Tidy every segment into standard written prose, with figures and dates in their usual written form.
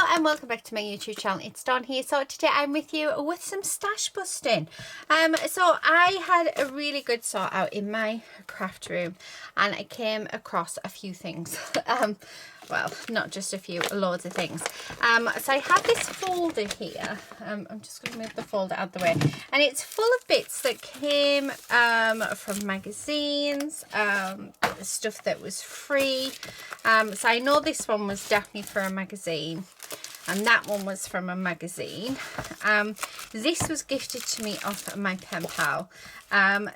Hello and welcome back to my YouTube channel. It's Dawn here. So today I'm with you with some stash busting. So I had a really good sort out in my craft room and I came across a few things. Well, not just a few, loads of things. So I have this folder here. I'm just going to move the folder out the way. And it's full of bits that came from magazines, stuff that was free. So I know this one was definitely for a magazine. And that one was from a magazine. This was gifted to me off my pen pal.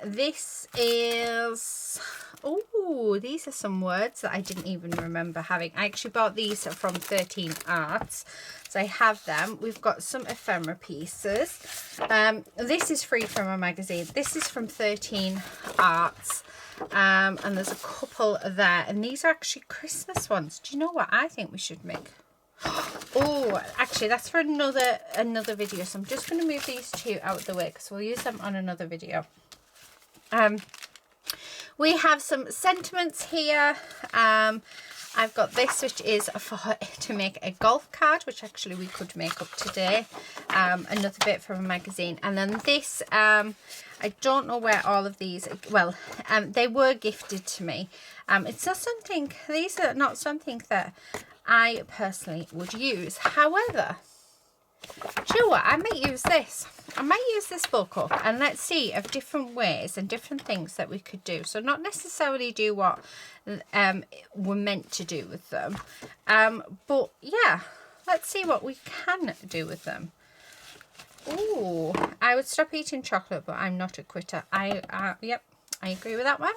This is... Oh, these are some words that I didn't even remember having. I actually bought these from 13 Arts. So I have them. We've got some ephemera pieces. This is free from a magazine. This is from 13 Arts. And there's a couple there. And these are actually Christmas ones. Do you know what I think we should make? Oh, actually that's for another video. So I'm just going to move these two out of the way because we'll use them on another video. We have some sentiments here. I've got this, which is to make a golf card, which actually we could make up today. Another bit from a magazine. And then this, I don't know where all of these, well, they were gifted to me. It's not something, these are not something that I personally would use. However, do you know what? I might use this. I might use this book up and let's see of different ways and different things that we could do. So not necessarily do what we're meant to do with them. But yeah, let's see what we can do with them. Ooh, I would stop eating chocolate, but I'm not a quitter. Yep, I agree with that one.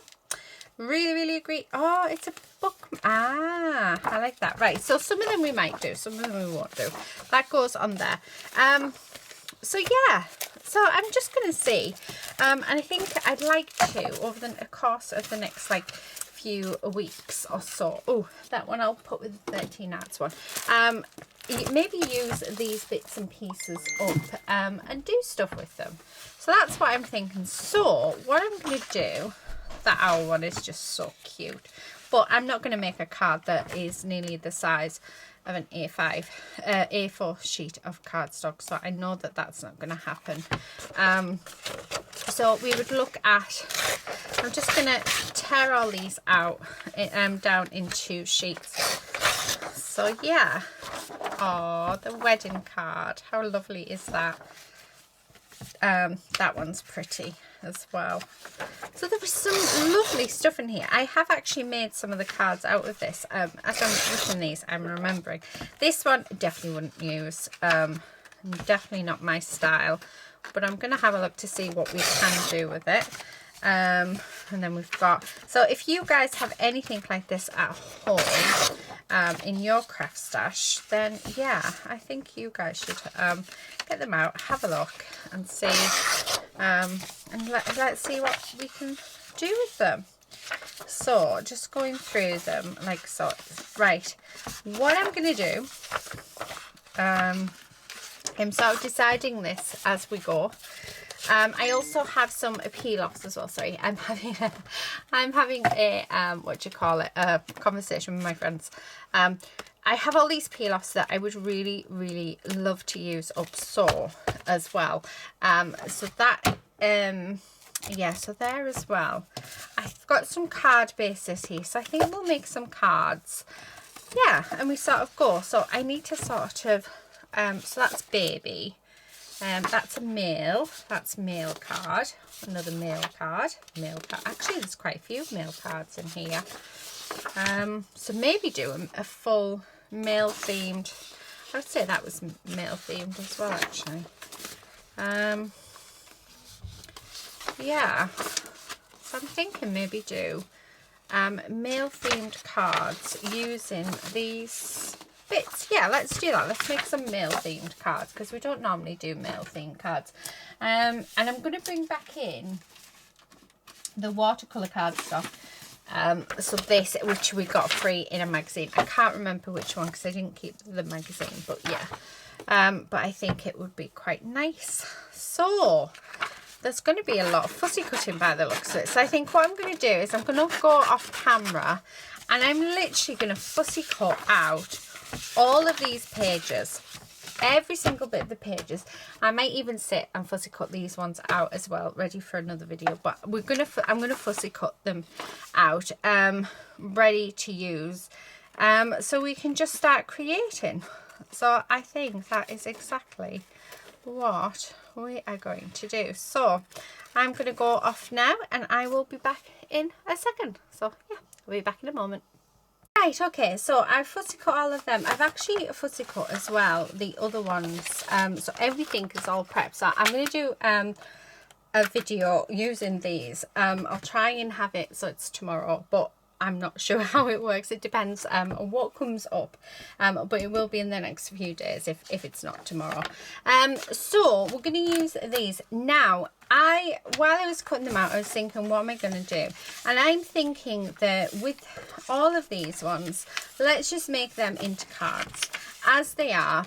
Really agree. Oh, it's a book. Ah, I like that. Right, so some of them we might do, some of them we won't do. That goes on there. So yeah, so I'm just going to see. And I think I'd like to, over the course of the next like few weeks or so. Oh, that one I'll put with the 13 Arts one. Maybe use these bits and pieces up and do stuff with them. So that's what I'm thinking. So what I'm going to do, that owl one is just so cute, but I'm not going to make a card that is nearly the size of an A4 sheet of cardstock, so I know that that's not going to happen. So we would look at, I'm just going to tear all these out down into sheets. So yeah, oh, the wedding card, how lovely is that? That one's pretty as well. So there was some lovely stuff in here. I have actually made some of the cards out of this. As I'm looking at these, I'm remembering. This one definitely wouldn't use. Definitely not my style. But I'm going to have a look to see what we can do with it. And then we've got... So if you guys have anything like this at home in your craft stash, then yeah, I think you guys should get them out, have a look and see. And let's see what we can do with them. So just going through them like so. Right, what I'm going to do, I'm sort of deciding this as we go. I also have some peel-offs as well. Sorry, I'm having a a conversation with my friends. I have all these peel-offs that I would really love to use up so as well. So that yeah, so there as well. I've got some card bases here, so I think we'll make some cards. Yeah, and we sort of go. So I need to sort of so that's baby. That's a male. That's male card. Another male card. Male card. Actually, there's quite a few male cards in here. So maybe do a full male themed. I would say that was male themed as well, actually. Yeah. So I'm thinking maybe do male themed cards using these bits. Yeah, let's do that. Let's make some male themed cards because we don't normally do male themed cards. And I'm going to bring back in the watercolor card stuff. So this, which we got free in a magazine. I can't remember which one because I didn't keep the magazine, but yeah. But I think it would be quite nice. So there's going to be a lot of fussy cutting by the looks of it. So I think what I'm going to do is I'm going to go off camera and I'm literally going to fussy cut out all of these pages, every single bit of the pages. I might even sit and fussy cut these ones out as well, ready for another video, but I'm gonna fussy cut them out, ready to use, so we can just start creating. So I think that is exactly what we are going to do. So I'm going to go off now and I will be back in a second. So yeah, I'll be back in a moment. Right, okay, so I've fussy cut all of them. I've actually fussy cut as well the other ones, so everything is all prepped. So I'm going to do a video using these. I'll try and have it so it's tomorrow, but I'm not sure how it works. It depends on what comes up, but it will be in the next few days if it's not tomorrow. So we're going to use these now. While I was cutting them out, I was thinking, what am I going to do? And I'm thinking that with all of these ones, let's just make them into cards as they are.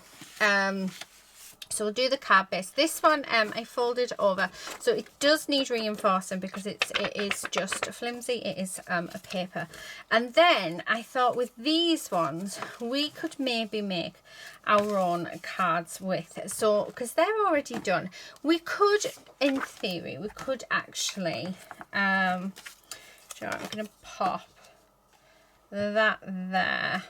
So we'll do the card base. This one I folded over, so it does need reinforcing because it is just flimsy. It is a paper. And then I thought with these ones we could maybe make our own cards with, so because they're already done, we could, in theory, we could actually I'm gonna pop that there.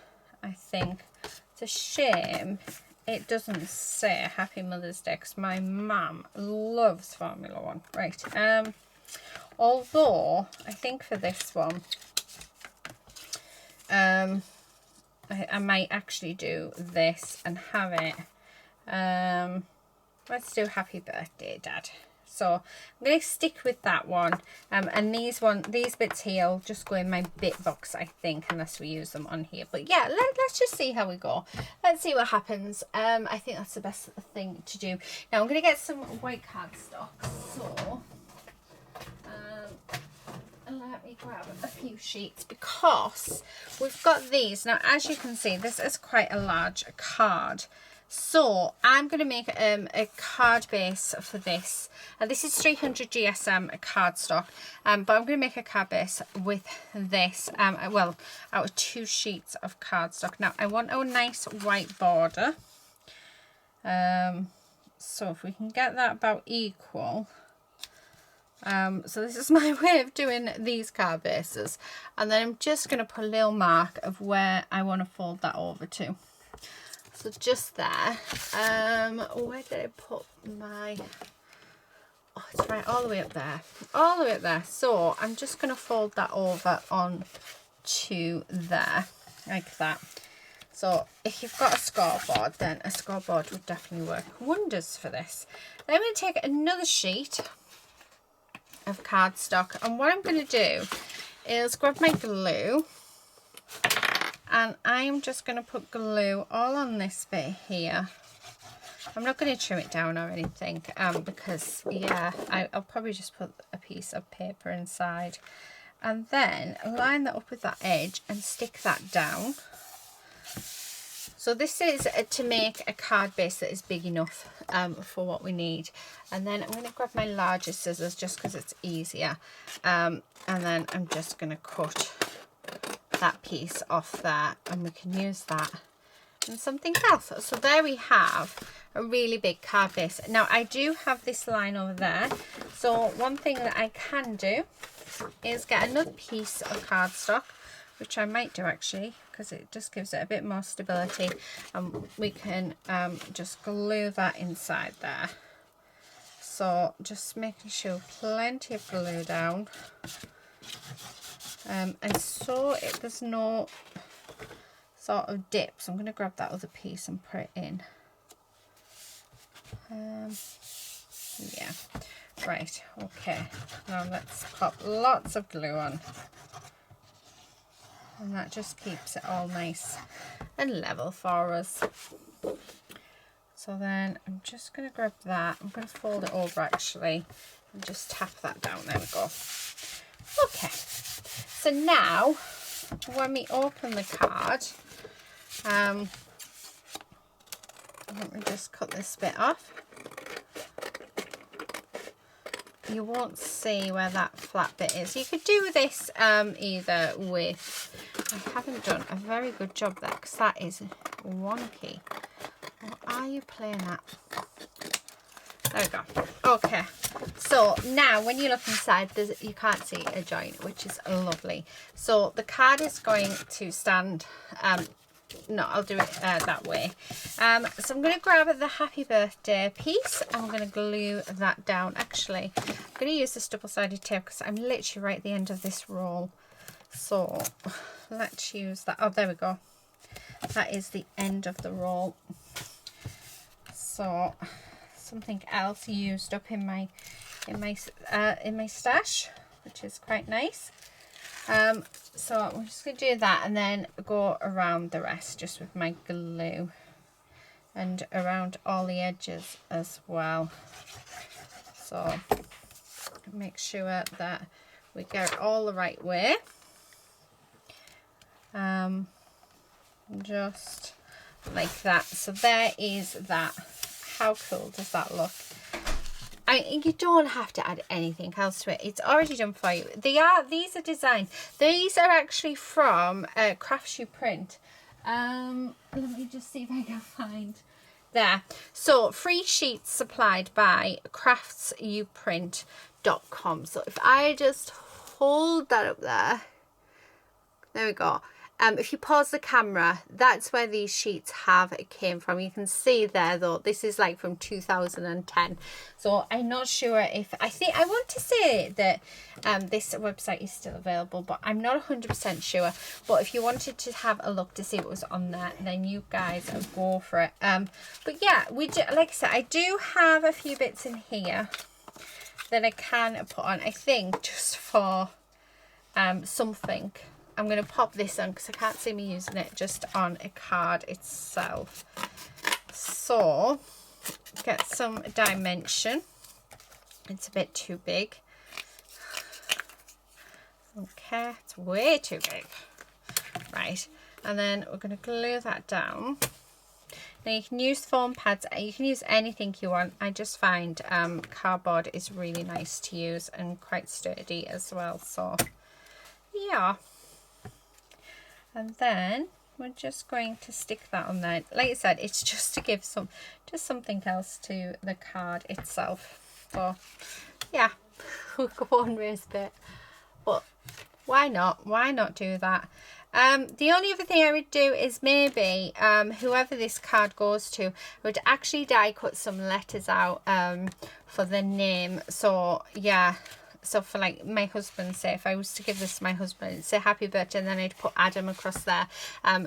I think it's a shame it doesn't say Happy Mother's Day because my mum loves Formula One. Right. Although I think for this one, I might actually do this and have it. Let's do Happy Birthday, Dad. So I'm going to stick with that one. And these bits here will just go in my bit box, I think, unless we use them on here. But yeah, let's just see how we go. Let's see what happens. I think that's the best thing to do. Now I'm going to get some white cardstock. So let me grab a few sheets because we've got these. Now, as you can see, this is quite a large card. So I'm going to make a card base for this. This is 300 GSM cardstock, but I'm going to make a card base with this, well, out of 2 sheets of cardstock. Now I want a nice white border, so if we can get that about equal. So this is my way of doing these card bases, and then I'm just going to put a little mark of where I want to fold that over to. So just there. Where did I put my... Oh, it's right all the way up there. All the way up there. So I'm just going to fold that over on to there. Like that. So if you've got a scoreboard, then a scoreboard would definitely work wonders for this. Then I'm going to take another sheet of cardstock. And what I'm going to do is grab my glue. And I'm just going to put glue all on this bit here. I'm not going to trim it down or anything because, yeah, I'll probably just put a piece of paper inside. And then line that up with that edge and stick that down. So this is to make a card base that is big enough for what we need. And then I'm going to grab my larger scissors just because it's easier. And then I'm just going to cut that piece off there, and we can use that and something else. So there we have a really big card base. Now I do have this line over there, so one thing that I can do is get another piece of cardstock, which I might do actually because it just gives it a bit more stability, and we can just glue that inside there. So just making sure plenty of glue down. And so there's no sort of dip, so I'm going to grab that other piece and put it in. Yeah, right, okay, now let's pop lots of glue on, and that just keeps it all nice and level for us. So then I'm just going to grab that, I'm going to fold it over actually and just tap that down. There we go. Okay, so now when we open the card, let me just cut this bit off. You won't see where that flat bit is. You could do this either with, I haven't done a very good job there because that is wonky. What are you playing at? There we go. Okay, so now when you look inside, you can't see a joint, which is lovely. So the card is going to stand, no, I'll do it that way. So I'm going to grab the happy birthday piece. I'm going to glue that down. Actually, I'm going to use this double-sided tape because I'm literally right at the end of this roll. So let's use that. Oh, there we go. That is the end of the roll. So something else used up in my stash, which is quite nice. So I'm just going to do that and then go around the rest just with my glue and around all the edges as well. So make sure that we get it all the right way. Just like that. So there is that. How cool does that look? You don't have to add anything else to it. It's already done for you. These are designed. These are actually from Crafts You Print. Let me just see if I can find there. So free sheets supplied by craftsyouprint.com. So if I just hold that up there we go. If you pause the camera, that's where these sheets came from. You can see there though, this is like from 2010. So I'm not sure if, I want to say that this website is still available, but I'm not 100% sure. But if you wanted to have a look to see what was on there, then you guys go for it. But yeah, like I said, I do have a few bits in here that I can put on, I think, just for something. I'm going to pop this on because I can't see me using it just on a card itself. So get some dimension. It's a bit too big. Okay, it's way too big. Right, and then we're going to glue that down. Now you can use foam pads, you can use anything you want. I just find cardboard is really nice to use and quite sturdy as well. So yeah. And then we're just going to stick that on there. Like I said, it's just to give something else to the card itself. So yeah, we'll go on raise bit. But why not? Why not do that? The only other thing I would do is maybe whoever this card goes to, I would actually die cut some letters out for the name. So yeah. So for like my husband, say if I was to give this to my husband, say happy birthday, and then I'd put Adam across there.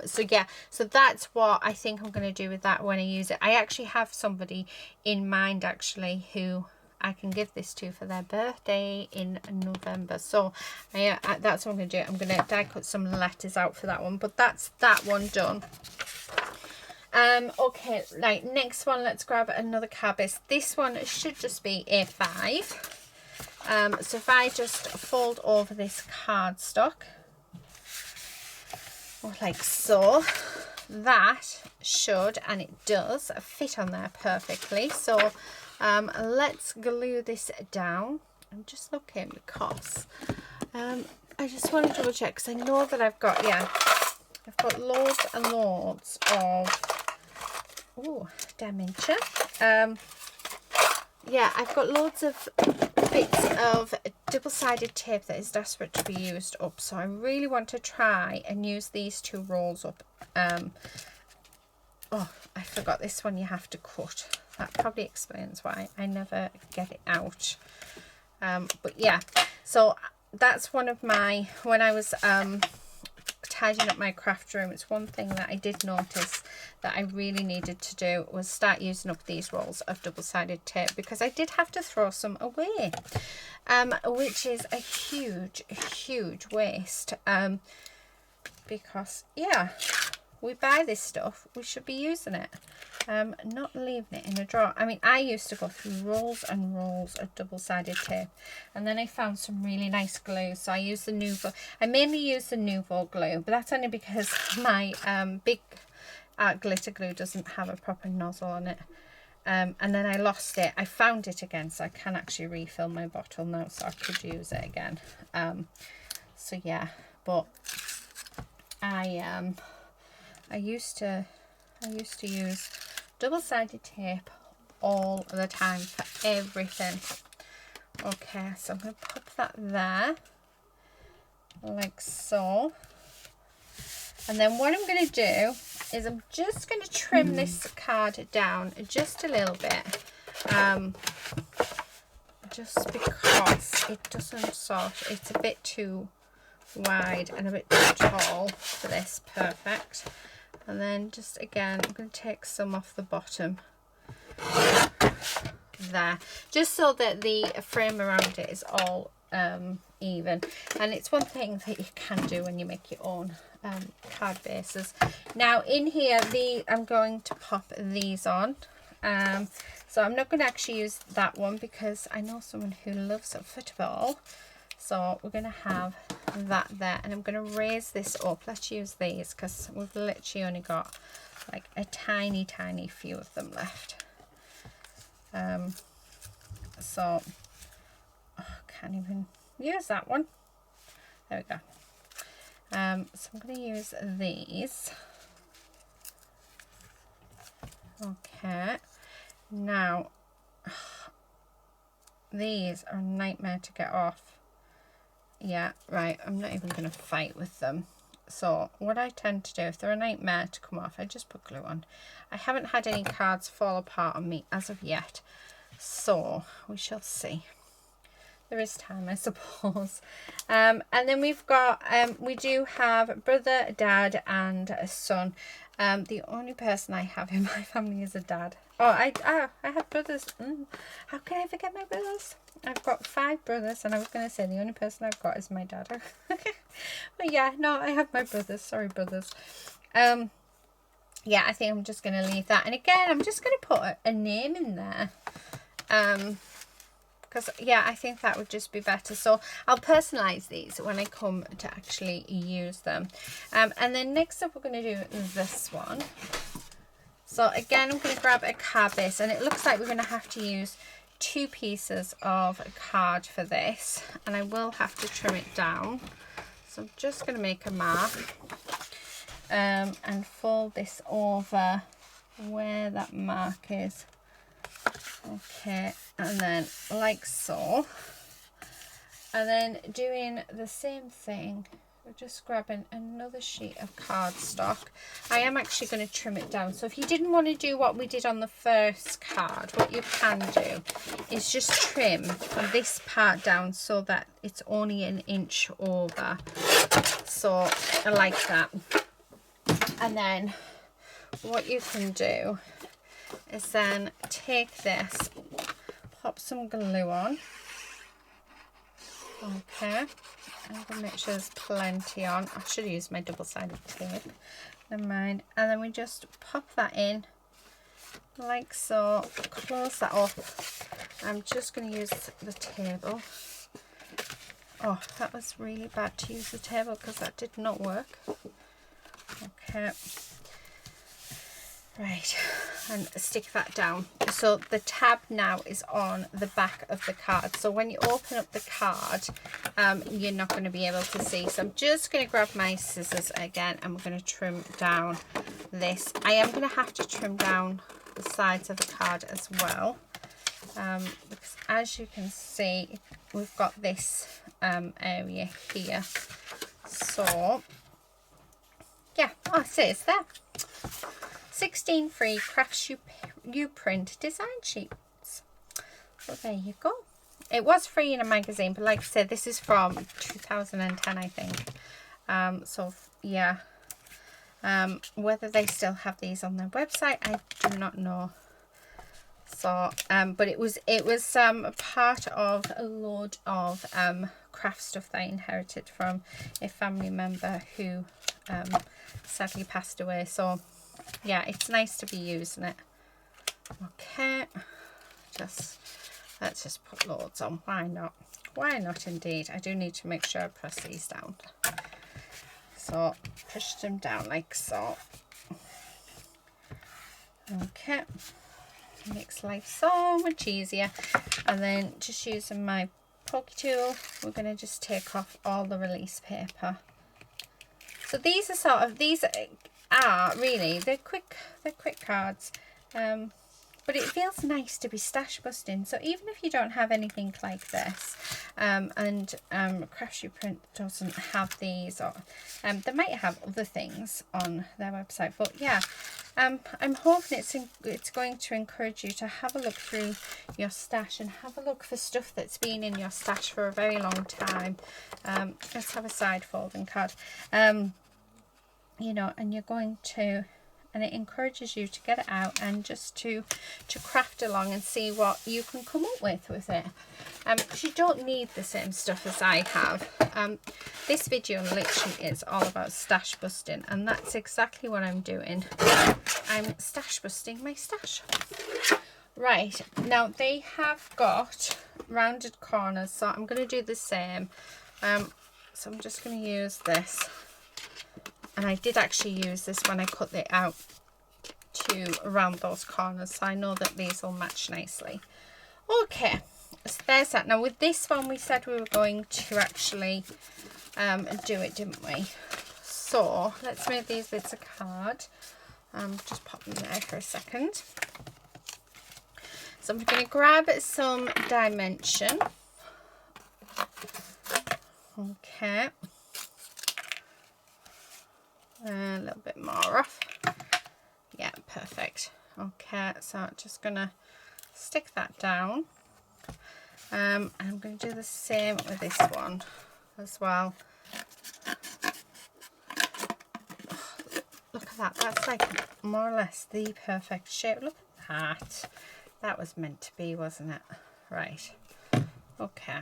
So yeah, so that's what I think I'm going to do with that when I use it. I actually have somebody in mind actually who I can give this to for their birthday in November. So that's what I'm going to do. I'm going to die cut some letters out for that one, but that's that one done. Okay, right, next one, let's grab another card base. This one should just be A5. So if I just fold over this cardstock, like so, that should, and it does, fit on there perfectly. So let's glue this down. I'm just looking because I just want to double check because I know that I've got, I've got loads and loads of dimension. I've got loads of bits of double-sided tape that is desperate to be used up, so I really want to try and use these two rolls up. I forgot this one you have to cut. That probably explains why I never get it out. But yeah, so that's one of my, when I was tidying up my craft room, it's one thing that I did notice that I really needed to do was start using up these rolls of double-sided tape, because I did have to throw some away, which is a huge waste, because we buy this stuff, we should be using it, not leaving it in a drawer. I mean, I used to go through rolls and rolls of double-sided tape, and then I found some really nice glue, so I use the Nouveau. I mainly use the Nouveau glue, but that's only because my big glitter glue doesn't have a proper nozzle on it, and then I lost it. I found it again, so I can actually refill my bottle now, so I could use it again. So yeah, but I used to I used to use double-sided tape all the time for everything. Okay, so I'm going to pop that there, like so. And then what I'm going to do is I'm just going to trim this card down just a little bit. Just because it doesn't it's a bit too wide and a bit too tall for this. Perfect. And then just again, I'm going to take some off the bottom there, just so that the frame around it is all even. And it's one thing that you can do when you make your own card bases. Now in here, I'm going to pop these on. So I'm not going to actually use that one because I know someone who loves a football. So we're going to have that there, and I'm going to raise this up. Let's use these because we've literally only got like a tiny few of them left. So can't even use that one. There we go. So I'm going to use these. Okay, now these are a nightmare to get off. Yeah, right, I'm not even going to fight with them. So what I tend to do, if they're a nightmare to come off, I just put glue on. I haven't had any cards fall apart on me as of yet, so we shall see. There is time, I suppose. And then we've got, we do have brother, dad and a son. The only person I have in my family is a dad. Oh, I have brothers. How can I forget my brothers? I've got 5 brothers, and I was going to say the only person I've got is my dad. But yeah, no, I have my brothers. Sorry, brothers. Yeah, I think I'm just going to leave that. And again, I'm just going to put a name in there. Because, yeah, I think that would just be better. So I'll personalise these when I come to actually use them. And then next up, we're going to do this one. So again, I'm going to grab a card base, and it looks like we're going to have to use 2 pieces of card for this, and I will have to trim it down. So I'm just going to make a mark and fold this over where that mark is. Okay, and then like so. And then doing the same thing, we're just grabbing another sheet of cardstock. I am actually going to trim it down. So if you didn't want to do what we did on the first card, what you can do is just trim this part down so that it's only an inch over. So I like that. And then what you can do is then take this, pop some glue on. Okay, I'm going to make sure there's plenty on. I should use my double-sided tape. Never mind. And then we just pop that in like so. Close that up. I'm just going to use the table. Oh, that was really bad to use the table because that did not work. Okay. Right, and stick that down. So the tab now is on the back of the card. So when you open up the card, you're not going to be able to see. So I'm just going to grab my scissors again, and we're going to trim down this. I am going to have to trim down the sides of the card as well. Because as you can see, we've got this area here. So, yeah, oh, it says there. 16 free crafts you print design sheets. So there you go. It was free in a magazine, but like I said, this is from 2010, I think. So yeah, whether they still have these on their website, I do not know. So but it was part of a load of craft stuff that I inherited from a family member who sadly passed away. So yeah, it's nice to be using it. Okay, let's just put loads on. Why not? Why not indeed? I do need to make sure I press these down. So push them down like so. Okay, makes life so much easier. And then just using my pokey tool, we're going to just take off all the release paper. So these are are really, they're quick cards. But it feels nice to be stash busting. So even if you don't have anything like this, and Craftsy Print doesn't have these, or they might have other things on their website. But yeah, I'm hoping it's going to encourage you to have a look through your stash and have a look for stuff that's been in your stash for a very long time. Let's have a side folding card. You know, and you're going to, and it encourages you to get it out and just to craft along and see what you can come up with it. Because you don't need the same stuff as I have. This video literally is all about stash busting, and that's exactly what I'm doing. I'm stash busting my stash. Right, now they have got rounded corners, so I'm going to do the same. So I'm just going to use this. And I did actually use this when I cut it out to round those corners, so I know that these will match nicely. Okay, so there's that. Now with this one, we said we were going to actually do it, didn't we? So let's make these bits a card. Just pop them there for a second. So I'm going to grab some dimension. Okay. A little bit more off. Yeah, perfect. Okay, so I'm just gonna stick that down. And I'm going to do the same with this one as well. Look at that. That's like more or less the perfect shape. Look at that. That was meant to be, wasn't it? Right. Okay.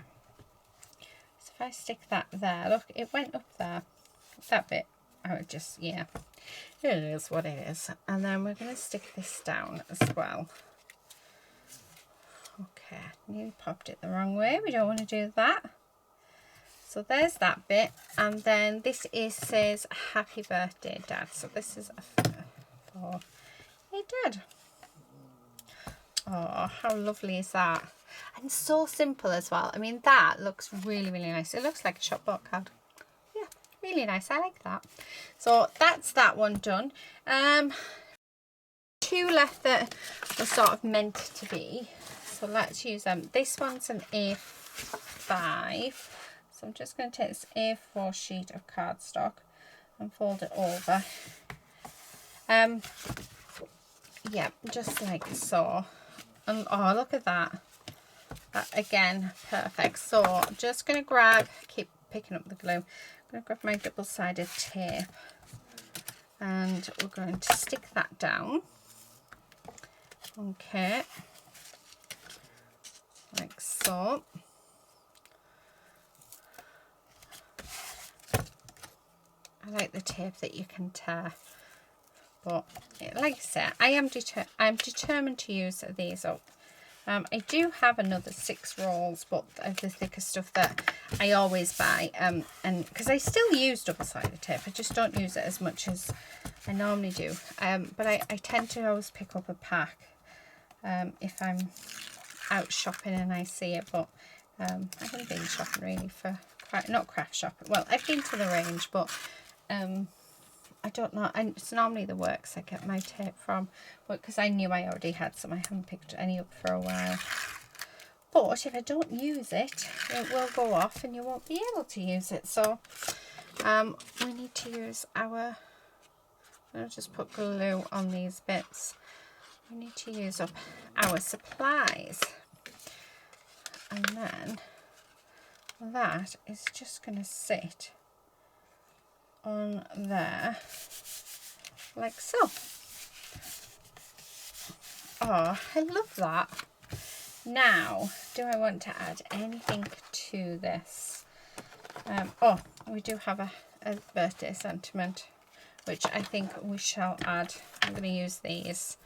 So if I stick that there, look, it went up there. That bit. I would just, yeah, it is what it is. And then we're going to stick this down as well. Okay, nearly popped it the wrong way. We don't want to do that. So there's that bit. And then this says happy birthday, Dad. So this is for hey, Dad. Oh, how lovely is that? And so simple as well. I mean, that looks really, really nice. It looks like a shop bought card. Really nice. I like that. So that's that one done. Two left that were sort of meant to be. So let's use them. This one's an A5. So I'm just going to take this A4 sheet of cardstock and fold it over. Yeah, just like so. And oh, look at that. That again, perfect. So I'm just going to grab, keep picking up the glue. I'm going to grab my double-sided tape and we're going to stick that down. Okay, like so. I like the tape that you can tear, but like I said, I'm determined to use these up. I do have another 6 rolls, but of the thicker stuff that I always buy, and because I still use double-sided tape, I just don't use it as much as I normally do. But I tend to always pick up a pack if I'm out shopping and I see it. But I haven't been shopping really for not craft shopping. Well, I've been to the range, but I don't know, and it's normally the Works I get my tape from, but because I knew I already had some, I haven't picked any up for a while. But if I don't use it, it will go off and you won't be able to use it. So we need to use our, I'll just put glue on these bits. We need to use up our supplies. And then that is just going to sit on there like so. Oh, I love that. Now, do I want to add anything to this? Oh, we do have a birthday sentiment, which I think we shall add. I'm going to use these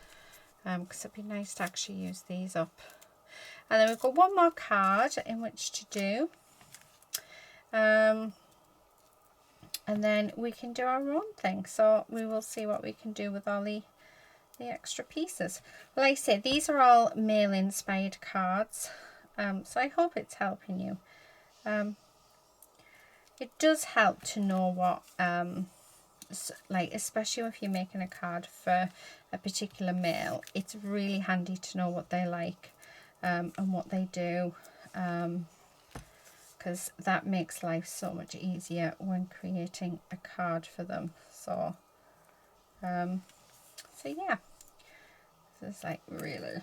because it'd be nice to actually use these up. And then we've got one more card in which to do. And then we can do our own thing. So we will see what we can do with all the extra pieces. Well, like I say, these are all mail inspired cards. So I hope it's helping you. It does help to know what like especially if you're making a card for a particular meal, it's really handy to know what they like and what they do, because that makes life so much easier when creating a card for them. So so yeah, this is like really,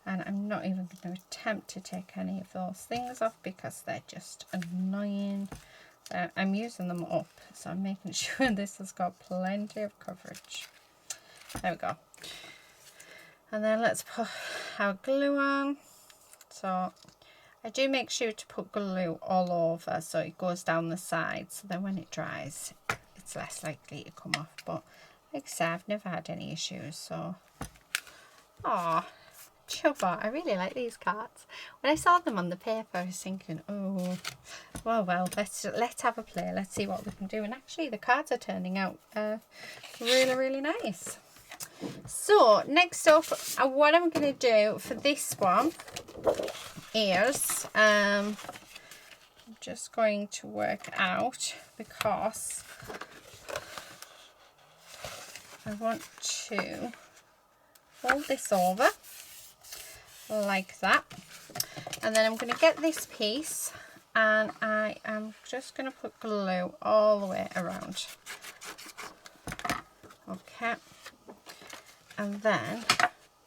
and I'm not even going to attempt to take any of those things off because they're just annoying. I'm using them up, so I'm making sure this has got plenty of coverage. There we go. And then let's put our glue on. So I do make sure to put glue all over so it goes down the side, so then when it dries it's less likely to come off. But like I say, I've never had any issues. So Chubba, I really like these cards. When I saw them on the paper, I was thinking, oh, well, let's have a play. Let's see what we can do. And actually, the cards are turning out really, really nice. So next up, what I'm going to do for this one is I'm just going to work out, because I want to fold this over like that, and then I'm going to get this piece and I am just going to put glue all the way around. Okay, and then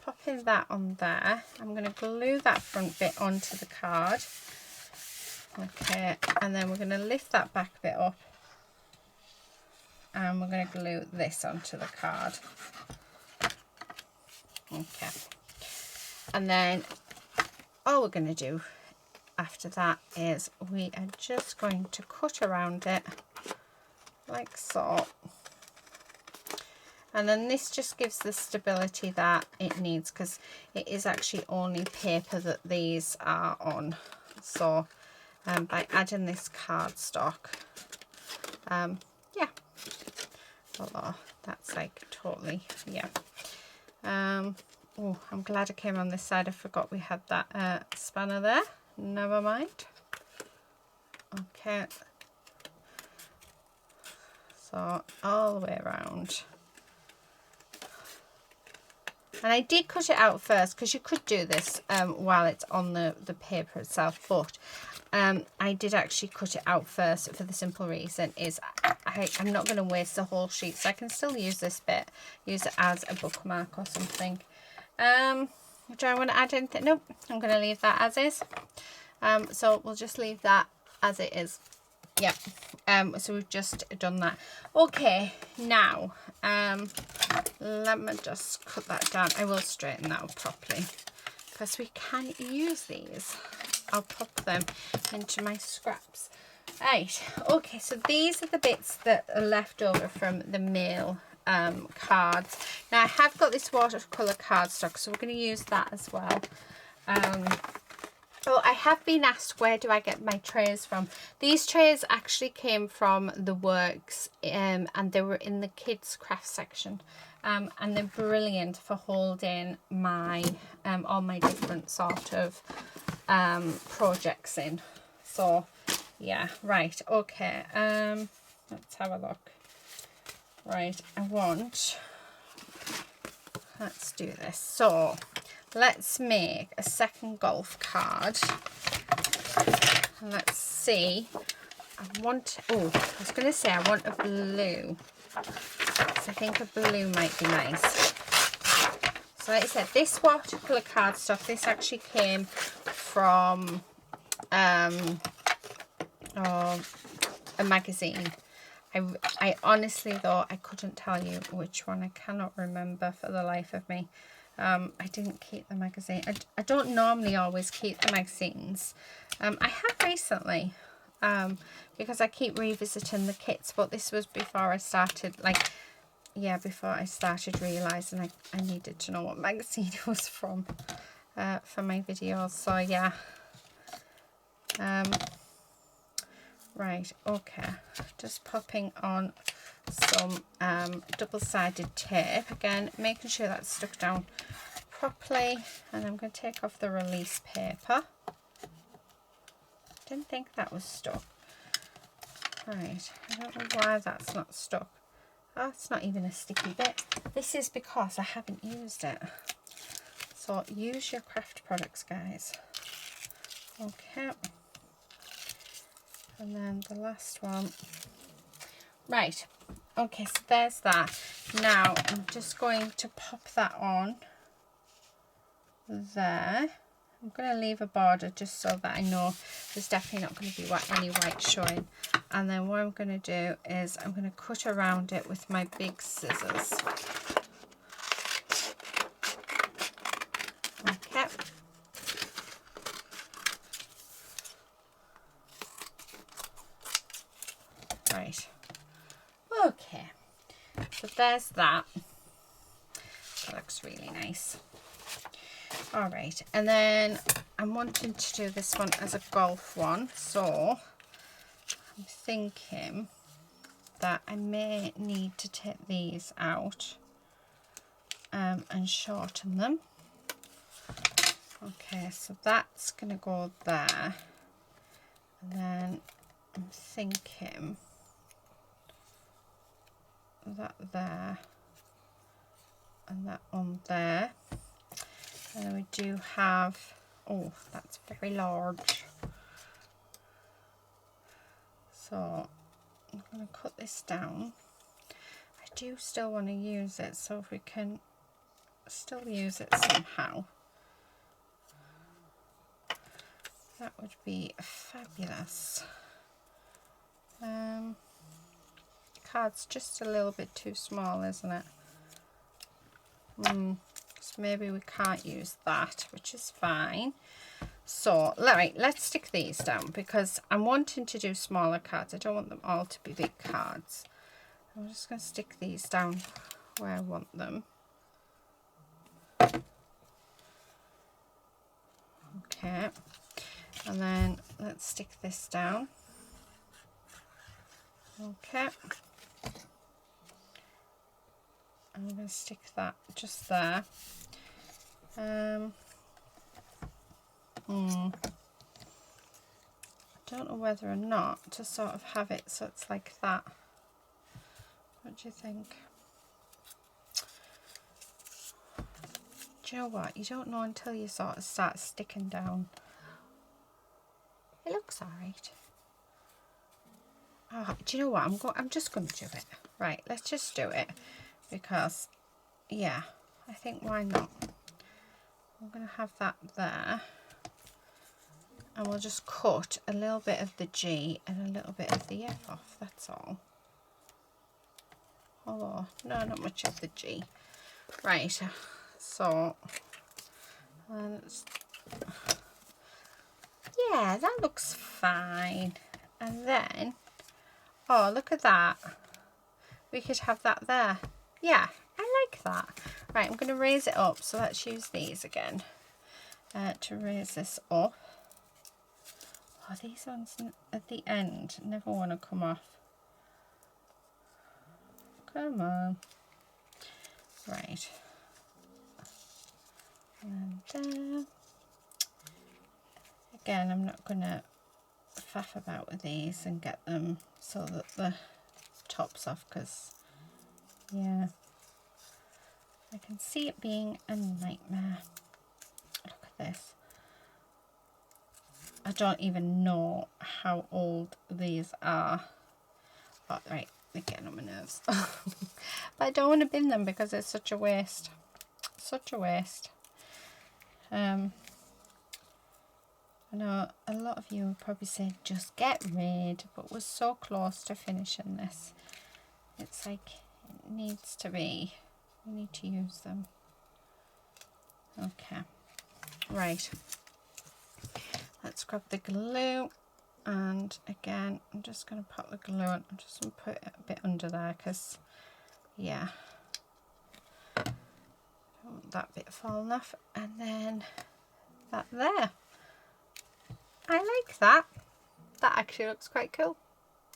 popping that on there, I'm going to glue that front bit onto the card. Okay, and then we're going to lift that back bit up and we're going to glue this onto the card. Okay, and then all we're going to do after that is we are just going to cut around it like so, and then this just gives the stability that it needs, because it is actually only paper that these are on. So by adding this cardstock, yeah, although that's like totally, yeah. Oh, I'm glad I came on this side. I forgot we had that spanner there. Never mind. Okay. So all the way around. And I did cut it out first, because you could do this while it's on the paper itself, but I did actually cut it out first for the simple reason is I'm not going to waste the whole sheet, so I can still use this bit, use it as a bookmark or something. Do I want to add anything? Nope, I'm going to leave that as is. So we'll just leave that as it is. Yep. So we've just done that. Okay, now let me just cut that down. I will straighten that up properly because we can use these. I'll pop them into my scraps. Right, okay, so these are the bits that are left over from the mail cards. Now I have got this watercolour cardstock, so we're going to use that as well. Oh, I have been asked, where do I get my trays from? These trays actually came from the Works, and they were in the kids craft section, and they're brilliant for holding my all my different sort of projects in. So yeah, right, okay, let's have a look. Right, let's do this. So let's make a second golf card. Let's see. I was going to say I want a blue. So I think a blue might be nice. So like I said, this watercolour cardstock, this actually came from a magazine. I honestly though, I couldn't tell you which one. I cannot remember for the life of me. I didn't keep the magazine. I don't normally always keep the magazines. I have recently, because I keep revisiting the kits, but this was before I started, before I started realising I needed to know what magazine it was from for my videos. So yeah. Right, okay, just popping on some double-sided tape, again making sure that's stuck down properly, and I'm going to take off the release paper. Didn't think that was stuck. Right, I don't know why that's not stuck. Oh, it's not even a sticky bit. This is because I haven't used it. So use your craft products, guys. Okay. And then the last one. Right. Okay, so there's that. Now I'm just going to pop that on there. I'm going to leave a border just so that I know there's definitely not going to be any white showing. And then what I'm going to do is I'm going to cut around it with my big scissors. Okay. Right. Okay. So there's that. That looks really nice. All right, and then I'm wanting to do this one as a golf one, so I'm thinking that I may need to take these out and shorten them. Okay, so that's gonna go there, and then I'm thinking that there and that on there. And then we do have, oh, that's very large. So I'm going to cut this down. I do still want to use it, so if we can still use it somehow, that would be fabulous. Card's just a little bit too small, isn't it? So maybe we can't use that, which is fine. So right, let's stick these down because I'm wanting to do smaller cards. I don't want them all to be big cards. I'm just going to stick these down where I want them. Okay, and then let's stick this down. Okay, I'm going to stick that just there. I don't know whether or not to sort of have it so it's like that. What do you think? Do you know what? You don't know until you sort of start sticking down. It looks alright. Oh, do you know what? I'm just going to do it. Right, let's just do it because, yeah, I think why not? I'm going to have that there. And we'll just cut a little bit of the G and a little bit of the F off, that's all. Oh, no, not much of the G. Right, so, yeah, that looks fine. And then, oh, look at that. We could have that there. Yeah, I like that. Right, I'm going to raise it up, so let's use these again to raise this up. Oh, these ones at the end never want to come off. Come on. Right. And there. Again, I'm not going to faff about with these and get them so that the top's off because, yeah, I can see it being a nightmare. Look at this. I don't even know how old these are. Oh, right, they're getting on my nerves. But I don't want to bin them because it's such a waste. Such a waste. I know a lot of you will probably say just get rid, but we're so close to finishing this. It's like it needs to be. We need to use them. Okay. Right. Let's grab the glue, and again I'm just going to pop the glue on. I'm just going to put it a bit under there because, yeah, I don't want that bit falling off. And then that there. I like that. That actually looks quite cool.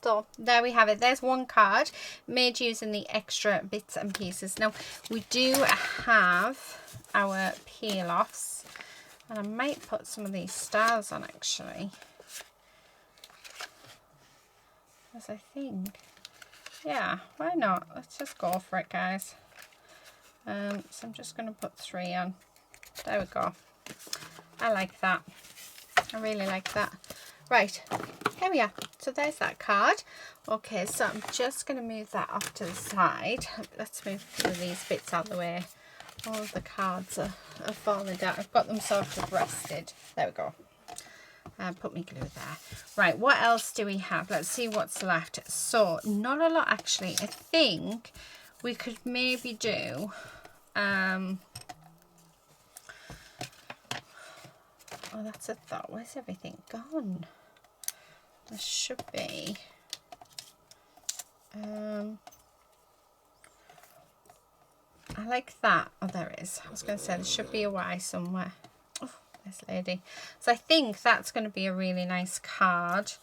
So there we have it. There's one card made using the extra bits and pieces. Now we do have our peel offs, and I might put some of these stars on actually. because I think, yeah, why not? Let's just go for it, guys. So I'm just going to put 3 on. There we go. I like that. I really like that. Right, here we are. So there's that card. Okay, so I'm just going to move that off to the side. Let's move these bits out of the way. All of the cards are falling down. I've got them sort of rested. There we go. Put me glue there. Right, what else do we have? Let's see what's left. So, not a lot actually. I think we could maybe do... oh, that's a thought. Where's everything gone? There should be... I like that. Oh, there it is. I was going to say there should be a Y somewhere. Oh, this lady. So I think that's going to be a really nice card.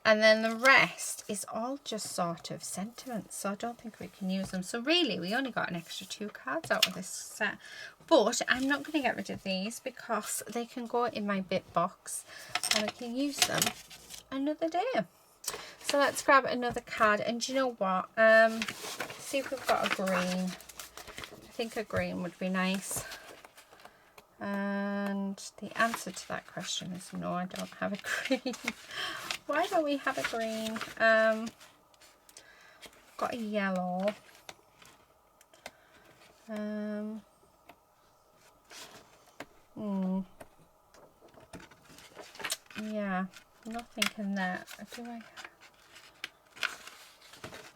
And then the rest is all just sort of sentiments. So I don't think we can use them. So really, we only got an extra 2 cards out of this set. But I'm not going to get rid of these because they can go in my bit box. And I can use them another day. So let's grab another card. And do you know what? See if we've got a green. I think a green would be nice. And the answer to that question is no, I don't have a green. Why don't we have a green? Got a yellow. Yeah, nothing in there. Do I?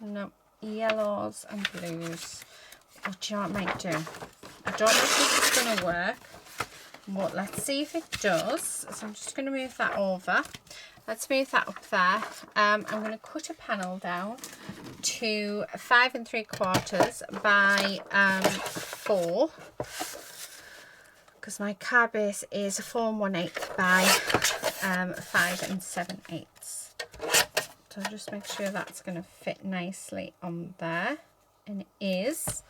No, yellows and blues. Oh, do you know what I might do? I don't know if this is going to work, but let's see if it does. So I'm just going to move that over. Let's move that up there. I'm going to cut a panel down to 5 3/4 by 4, because my card base is 4 1/8 by 5 7/8. So I'll just make sure that's going to fit nicely on there. And it is.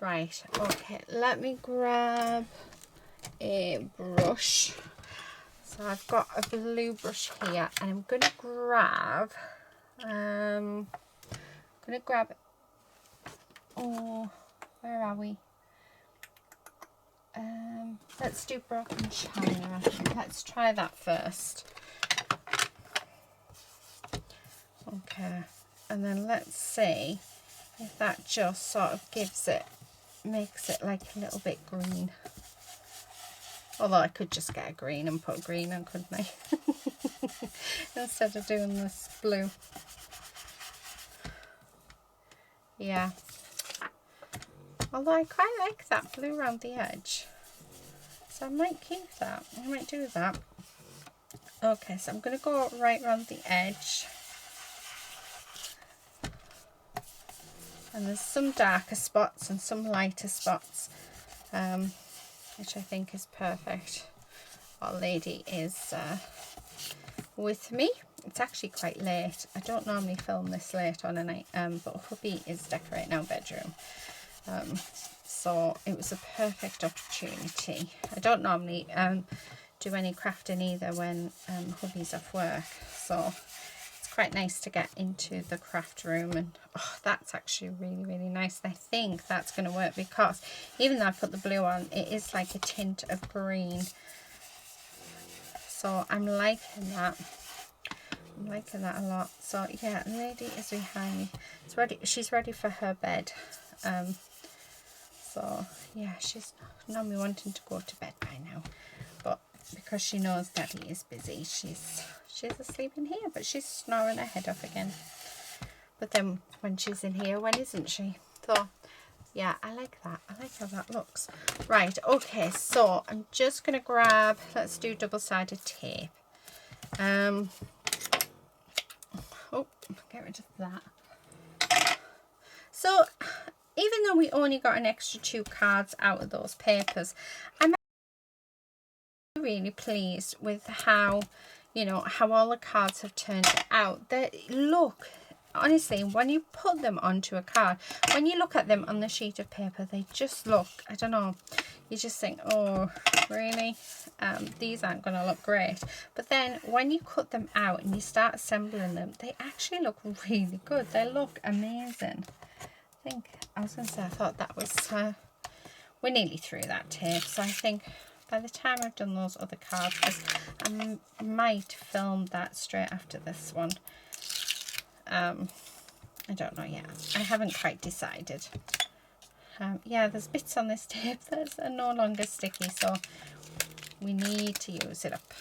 Right, okay, let me grab a brush. So I've got a blue brush here, and I'm going to grab, oh, where are we? Let's do broken china. Let's try that first. Okay, and then let's see if that just sort of makes it like a little bit green. Although I could just get a green and put green on, couldn't I? Instead of doing this blue. Yeah. Although I quite like that blue around the edge. So I might keep that. I might do that. Okay, so I'm going to go right around the edge. And there's some darker spots and some lighter spots, which I think is perfect. Our lady is with me. It's actually quite late. I don't normally film this late on a night, but hubby is decorating our bedroom. So it was a perfect opportunity. I don't normally do any crafting either when hubby's off work. So quite nice to get into the craft room, and oh, that's actually really, really nice. And I think that's going to work because even though I put the blue on, it is like a tint of green. So I'm liking that. I'm liking that a lot. So yeah, the lady is behind me. It's ready. She's ready for her bed. So yeah, she's normally wanting to go to bed by now, but because she knows Daddy is busy, she's asleep in here, but she's snoring her head off again. But then when she's in here, when isn't she? So yeah, I like that. I like how that looks. Right, okay, so I'm just going to grab, let's do double-sided tape. Oh, get rid of that. So even though we only got an extra 2 cards out of those papers, I'm really pleased with how, you know, how all the cards have turned out. They look honestly, when you put them onto a card, when you look at them on the sheet of paper, they just look, I don't know, you just think, oh, really? These aren't going to look great. But then when you cut them out and you start assembling them, they actually look really good. They look amazing. I was going to say, I thought that was, we're nearly through that tape. So I think by the time I've done those other cards, I might film that straight after this one. I don't know yet. I haven't quite decided. Yeah, there's bits on this tape that are no longer sticky, so we need to use it up.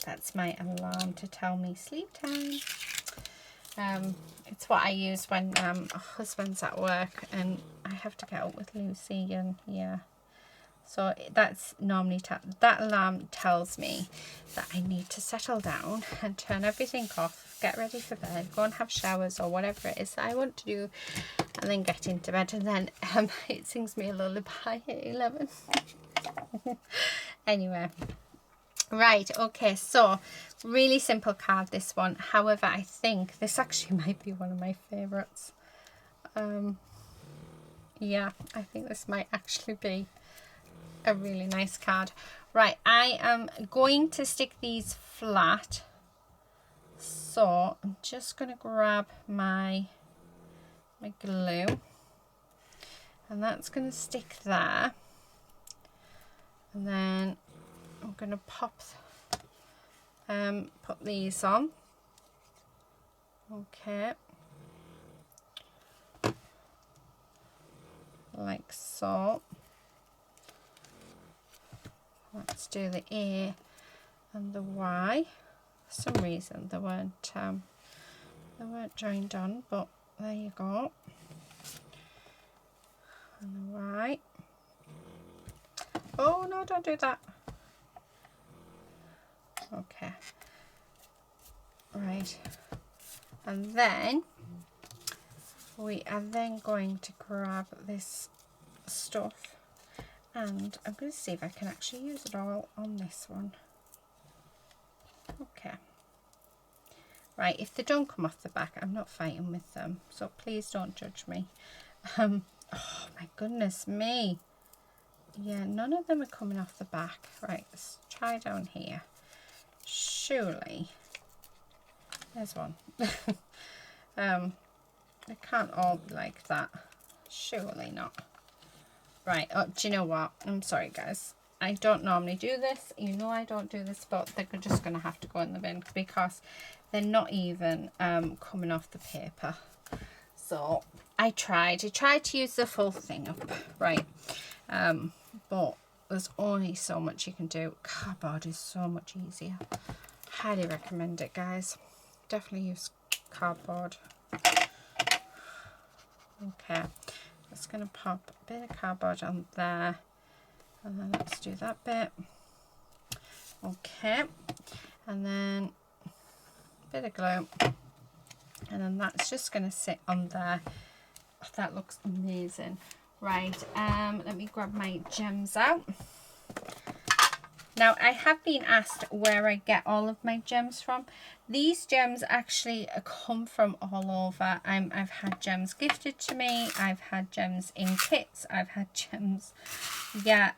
That's my alarm to tell me sleep time. It's what I use when husband's at work and I have to get up with Lucy, and yeah. So that's normally, that alarm tells me that I need to settle down and turn everything off, get ready for bed, go and have showers or whatever it is that I want to do, and then get into bed. And then it sings me a lullaby at 11. Anyway, right, okay, so really simple card, this one. However, I think this actually might be one of my favourites. Yeah, I think this might actually be a really nice card. Right, I am going to stick these flat, so I'm just going to grab my glue, and that's going to stick there, and then I'm going to put these on. Okay, like so. Let's do the A and the Y. For some reason they weren't joined on, but there you go. And the Y. Oh no, don't do that. Okay. Right. And then we are then going to grab this stuff, and I'm going to see if I can actually use it all on this one. Okay. Right, if they don't come off the back, I'm not fighting with them, so please don't judge me. Oh my goodness me. Yeah, none of them are coming off the back. Right, let's try down here. Surely. There's one. They can't all be like that. Surely not. Right, oh, do you know what? I'm sorry, guys. I don't normally do this. You know I don't do this, but they're just going to have to go in the bin because they're not even coming off the paper. So I tried to use the full thing up, right? But there's only so much you can do. Cardboard is so much easier. Highly recommend it, guys. Definitely use cardboard. Okay, just going to pop a bit of cardboard on there, and then let's do that bit. Okay, and then a bit of glue, and then that's just going to sit on there. Oh, that looks amazing. Right, let me grab my gems out. Now, I have been asked where I get all of my gems from. These gems actually come from all over. I've had gems gifted to me. I've had gems in kits. I've had gems. Yeah,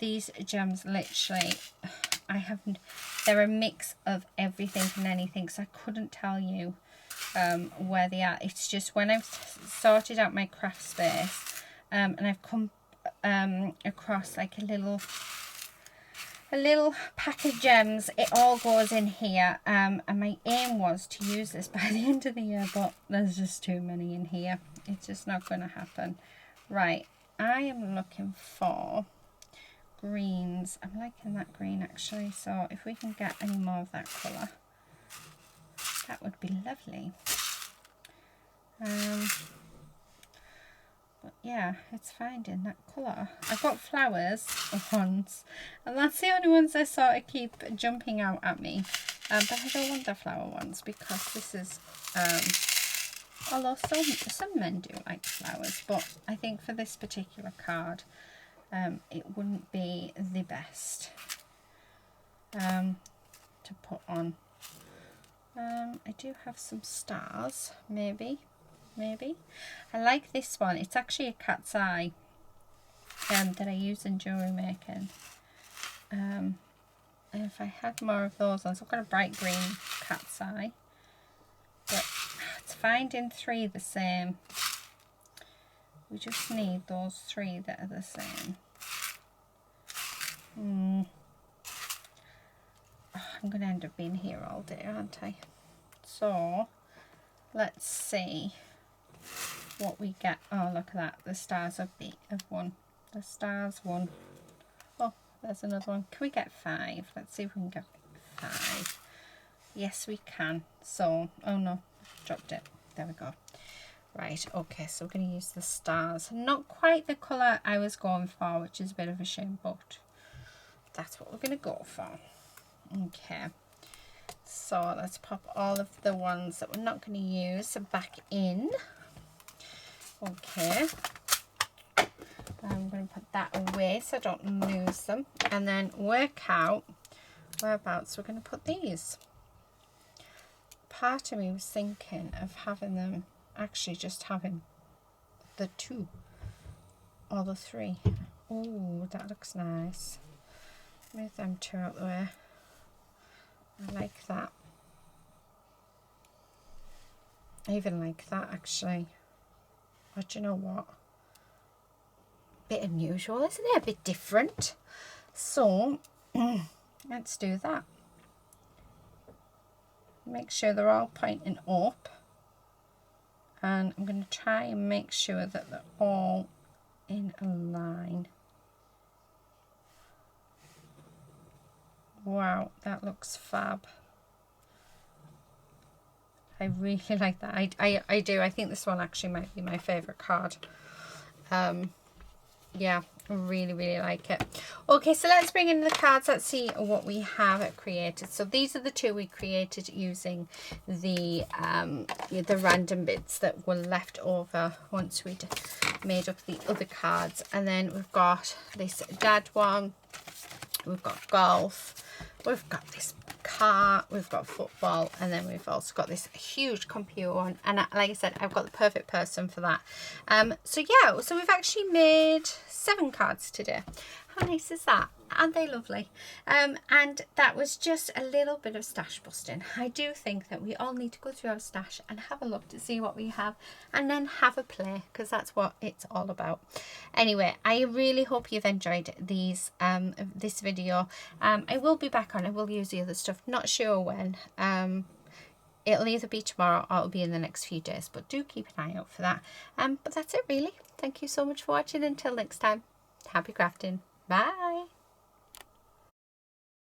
these gems literally, they're a mix of everything and anything. So I couldn't tell you where they are. It's just when I've sorted out my craft space and I've come across like a little pack of gems, it all goes in here, and my aim was to use this by the end of the year, but there's just too many in here. It's just not going to happen. Right, I am looking for greens. I'm liking that green actually, so if we can get any more of that colour, that would be lovely. But yeah, it's finding that colour. I've got flowers ones, and that's the only ones I sort of keep jumping out at me. But I don't want the flower ones because this is, although some men do like flowers, but I think for this particular card, it wouldn't be the best to put on. I do have some stars, maybe. I like this one. It's actually a cat's eye that I use in jewellery making. And if I had more of those ones, I've got a bright green cat's eye. But it's finding 3 the same. We just need those 3 that are the same. Oh, I'm going to end up being here all day, aren't I? So, let's see what we get. Oh, look at that. The stars have won. The stars won. Oh, there's another one. Can we get 5? Let's see if we can get 5. Yes, we can. So, oh no, dropped it. There we go. Right, okay, so we're going to use the stars. Not quite the colour I was going for, which is a bit of a shame, but that's what we're going to go for. Okay, so let's pop all of the ones that we're not going to use back in. Okay, I'm going to put that away so I don't lose them, and then work out whereabouts we're going to put these. Part of me was thinking of having them, actually just having the 2 or the 3. Oh, that looks nice. Move them 2 out the way. I like that. I even like that, actually. But do you know what? Bit unusual, isn't it? A bit different. So, let's do that. Make sure they're all pointing up. And I'm going to try and make sure that they're all in a line. Wow, that looks fab. I really like that. I do. I think this one actually might be my favourite card. Yeah, I really like it. Okay, so let's bring in the cards. Let's see what we have created. So these are the 2 we created using the random bits that were left over once we'd made up the other cards. And then we've got this dad one. We've got golf. We've got this car, we've got football, and then we've also got this huge computer one. And like I said, I've got the perfect person for that. So yeah, so we've actually made 7 cards today. How nice is that? Aren't they lovely? And that was just a little bit of stash busting. I do think that we all need to go through our stash and have a look to see what we have, and then have a play, because that's what it's all about. Anyway, I really hope you've enjoyed these this video. I will be back on. I will use the other stuff. Not sure when. It'll either be tomorrow or it'll be in the next few days, but do keep an eye out for that. But that's it really. Thank you so much for watching. Until next time, happy crafting. Bye.